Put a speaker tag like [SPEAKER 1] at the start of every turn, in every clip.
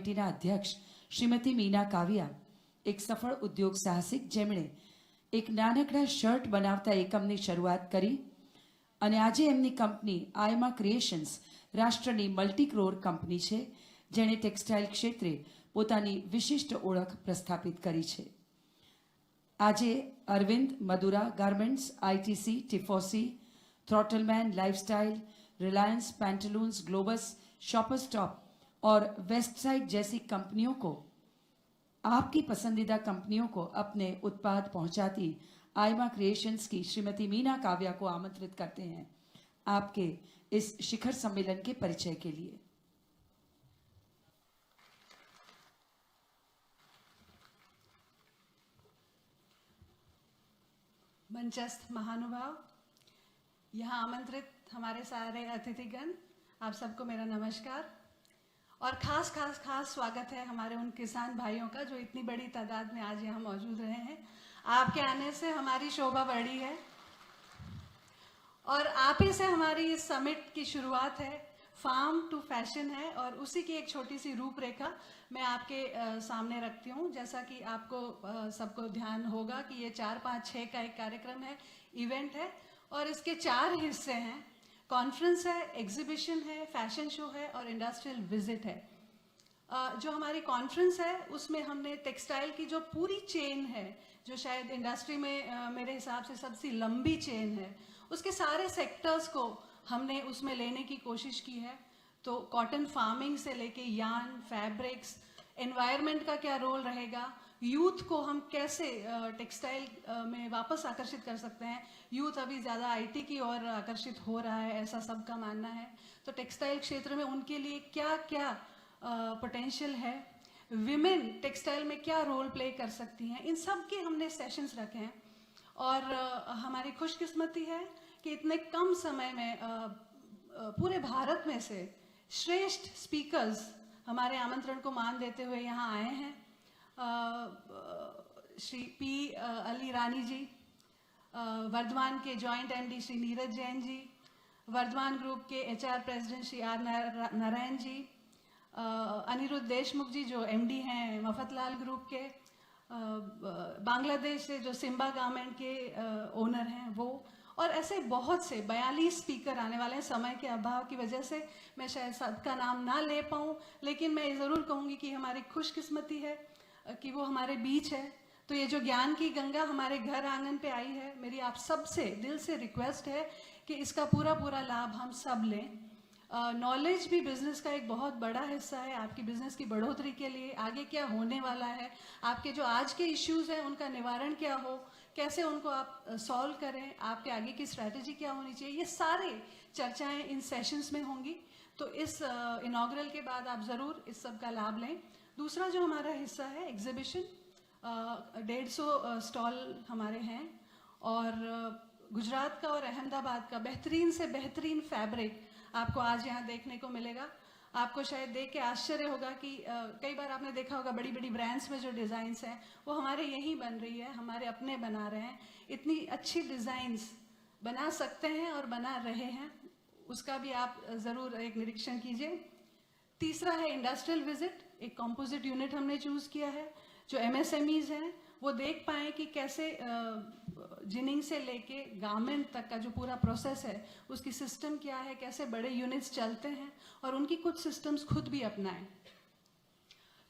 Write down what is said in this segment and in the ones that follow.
[SPEAKER 1] કમિટીના અધ્યક્ષ શ્રીમતી મીના કાવિયા એક સફળ ઉદ્યોગ સાહસિક જેમણે એક નાનકડા શર્ટ બનાવતા એકમની શરૂઆત કરી અને આજે એમની કંપની આયમા ક્રિએશન્સ રાષ્ટ્રની મલ્ટી ક્રોર કંપની છે, જેણે ટેક્સટાઇલ ક્ષેત્રે પોતાની વિશિષ્ટ ઓળખ પ્રસ્થાપિત કરી છે. આજે Arvind, Madura garments, ITC, Tiffosi, Throttleman lifestyle, Reliance Pantaloons, Globus, Shopper Stop और वेस्टसाइड जैसी कंपनियों को, आपकी पसंदीदा कंपनियों को अपने उत्पाद पहुंचाती आयमा क्रिएशंस की श्रीमती मीना काव्या को आमंत्रित करते हैं आपके इस शिखर सम्मेलन के परिचय के लिए.
[SPEAKER 2] मंचस्थ महानुभाव, यहाँ आमंत्रित हमारे सारे अतिथिगण, आप सबको मेरा नमस्कार और खास स्वागत है हमारे उन किसान भाइयों का जो इतनी बड़ी तादाद में आज यहाँ मौजूद रहे हैं. आपके आने से हमारी शोभा बढ़ी है और आप ही से हमारी इस समिट की शुरुआत है. फार्म टू फैशन है और उसी की एक छोटी सी रूपरेखा मैं आपके सामने रखती हूँ. जैसा कि आपको सबको ध्यान होगा कि ये 4, 5, 6 का एक कार्यक्रम है, इवेंट है और इसके 4 हिस्से हैं. कॉन्फ्रेंस है, एग्जीबिशन है, फैशन शो है और इंडस्ट्रियल विजिट है. जो हमारी कॉन्फ्रेंस है उसमें हमने टेक्सटाइल की जो पूरी चेन है, जो शायद इंडस्ट्री में मेरे हिसाब से सबसे लंबी चेन है, उसके सारे सेक्टर्स को हमने उसमें लेने की कोशिश की है. तो कॉटन फार्मिंग से लेके यार्न, फैब्रिक्स, एनवायरनमेंट का क्या रोल रहेगा, यूथ को हम कैसे टेक्सटाइल में वापस आकर्षित कर सकते हैं. यूथ अभी ज़्यादा आईटी की ओर आकर्षित हो रहा है, ऐसा सबका मानना है. तो टेक्सटाइल क्षेत्र में उनके लिए क्या क्या पोटेंशियल है, विमेन टेक्सटाइल में क्या रोल प्ले कर सकती हैं, इन सब के हमने सेशंस रखे हैं. और हमारी खुशकिस्मती है कि इतने कम समय में पूरे भारत में से श्रेष्ठ स्पीकर्स हमारे आमंत्रण को मान देते हुए यहाँ आए हैं. श्री पी अली रानी जी, वर्धमान के joint MD Shri Neeraj Jain ji, Vardhman group के HR president Shri R Narayan ji, Aniruddh Deshmukh ji जो एमडी हैं मफतलाल ग्रुप के, बांग्लादेश से जो सिम्बा गारमेंट के ओनर हैं वो, और ऐसे बहुत से 42 स्पीकर आने वाले हैं. समय के अभाव की वजह से मैं शायद सबका नाम ना ले पाऊँ, लेकिन मैं ज़रूर कहूँगी कि हमारी खुशकिस्मती है कि वो हमारे बीच है. तो ये जो ज्ञान की गंगा हमारे घर आंगन पे आई है, मेरी आप सब से दिल से रिक्वेस्ट है कि इसका पूरा लाभ हम सब लें. नॉलेज भी बिज़नेस का एक बहुत बड़ा हिस्सा है. आपकी बिज़नेस की बढ़ोतरी के लिए आगे क्या होने वाला है, आपके जो आज के इश्यूज़ हैं उनका निवारण क्या हो, कैसे उनको आप सॉल्व करें, आपके आगे की स्ट्रैटेजी क्या होनी चाहिए, ये सारे चर्चाएं इन सेशंस में होंगी. तो इस इनॉग्रल के बाद आप ज़रूर इस सब का लाभ लें. दूसरा जो हमारा हिस्सा है एग्जीबिशन, 150 स्टॉल हमारे हैं और गुजरात का और अहमदाबाद का बेहतरीन से बेहतरीन फैब्रिक आपको आज यहाँ देखने को मिलेगा. आपको शायद देख के आश्चर्य होगा कि कई बार आपने देखा होगा बड़ी बड़ी ब्रांड्स में जो डिज़ाइंस हैं वो हमारे यहीं बन रही है, हमारे अपने बना रहे हैं. इतनी अच्छी डिज़ाइंस बना सकते हैं और बना रहे हैं, उसका भी आप ज़रूर एक निरीक्षण कीजिए. तीसरा है इंडस्ट्रियल विजिट. एक कंपोजिट यूनिट हमने चूज़ किया है जो MSMEs हैं वो देख पाएँ कि कैसे जिनिंग से लेके गारमेंट तक का जो पूरा प्रोसेस है उसकी सिस्टम क्या है, कैसे बड़े यूनिट्स चलते हैं और उनकी कुछ सिस्टम्स खुद भी अपनाएं.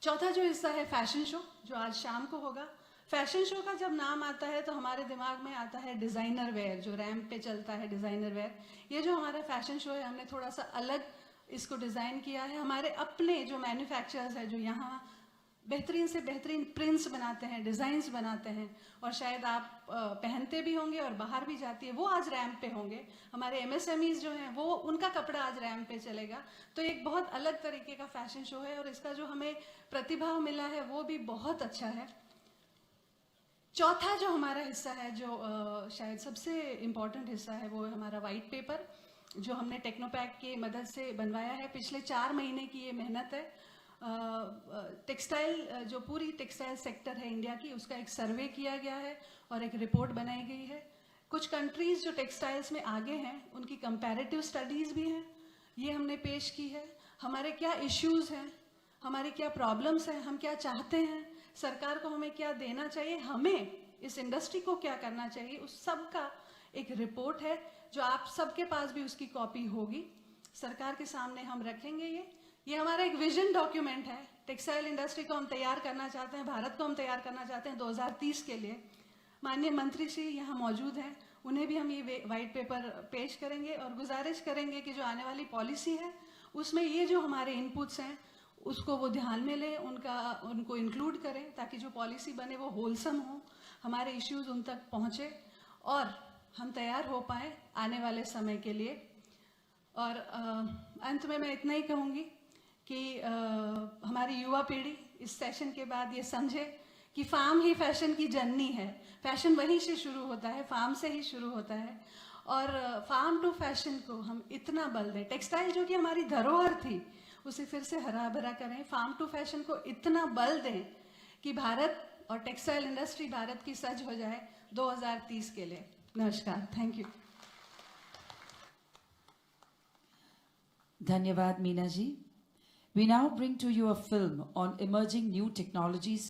[SPEAKER 2] चौथा जो हिस्सा है फैशन शो, जो आज शाम को होगा. फैशन शो का जब नाम आता है तो हमारे दिमाग में आता है डिज़ाइनर वेयर, जो रैंप पे चलता है डिज़ाइनर वेयर. ये जो हमारा फैशन शो है हमने थोड़ा सा अलग इसको डिज़ाइन किया है. हमारे अपने जो मैन्युफैक्चरर्स हैं जो यहाँ बेहतरीन से बेहतरीन प्रिंट्स बनाते हैं, डिज़ाइंस बनाते हैं और शायद आप पहनते भी होंगे और बाहर भी जाती है, वो आज रैंप पे होंगे. हमारे MSMEs जो हैं वो उनका कपड़ा आज रैंप पे चलेगा. तो एक बहुत अलग तरीके का फैशन शो है और इसका जो हमें प्रतिभाव मिला है वो भी बहुत अच्छा है. चौथा जो हमारा हिस्सा है, जो शायद सबसे इम्पॉर्टेंट हिस्सा है, वो है हमारा वाइट पेपर जो हमने टेक्नोपैक की मदद से बनवाया है. पिछले 4 महीने की ये मेहनत है. टेक्सटाइल जो पूरी टेक्सटाइल सेक्टर है इंडिया की, उसका एक सर्वे किया गया है और एक रिपोर्ट बनाई गई है. कुछ कंट्रीज़ जो टेक्सटाइल्स में आगे हैं उनकी कंपैरेटिव स्टडीज़ भी हैं, ये हमने पेश की है. हमारे क्या इश्यूज़ हैं, हमारी क्या प्रॉब्लम्स हैं, हम क्या चाहते हैं, सरकार को हमें क्या देना चाहिए, हमें इस इंडस्ट्री को क्या करना चाहिए, उस सब का एक रिपोर्ट है जो आप सबके पास भी उसकी कॉपी होगी। सरकार के सामने हम रखेंगे ये हमारा एक विजन डॉक्यूमेंट है। टेक्सटाइल इंडस्ट्री को हम तैयार करना चाहते हैं, भारत को हम तैयार करना चाहते हैं 2030 के लिए। माननीय मंत्री श्री यहाँ मौजूद हैं, उन्हें भी हम ये वाइट पेपर पेश करेंगे और गुजारिश करेंगे कि जो आने वाली पॉलिसी है उसमें ये जो हमारे इनपुट्स हैं उसको वो ध्यान में लें, उनको इंक्लूड करें, ताकि जो पॉलिसी बने वो होलसम हो, हमारे इश्यूज उन तक पहुँचे और हम तैयार हो पाए आने वाले समय के लिए। और अंत में मैं इतना ही कहूँगी कि हमारी युवा पीढ़ी इस सेशन के बाद ये समझे कि फार्म ही फैशन की जननी है। फैशन वहीं से शुरू होता है, फार्म से ही शुरू होता है। और फार्म टू फैशन को हम इतना बल दें, टेक्सटाइल जो कि हमारी धरोहर थी उसे फिर से हरा भरा करें, फार्म टू फैशन को इतना बल दें कि भारत और टेक्सटाइल इंडस्ट्री भारत की सज हो जाए 2030 के लिए। नमस्कार, थैंक यू।
[SPEAKER 1] धन्यवाद Meena ji. We now bring to you a film on emerging new technologies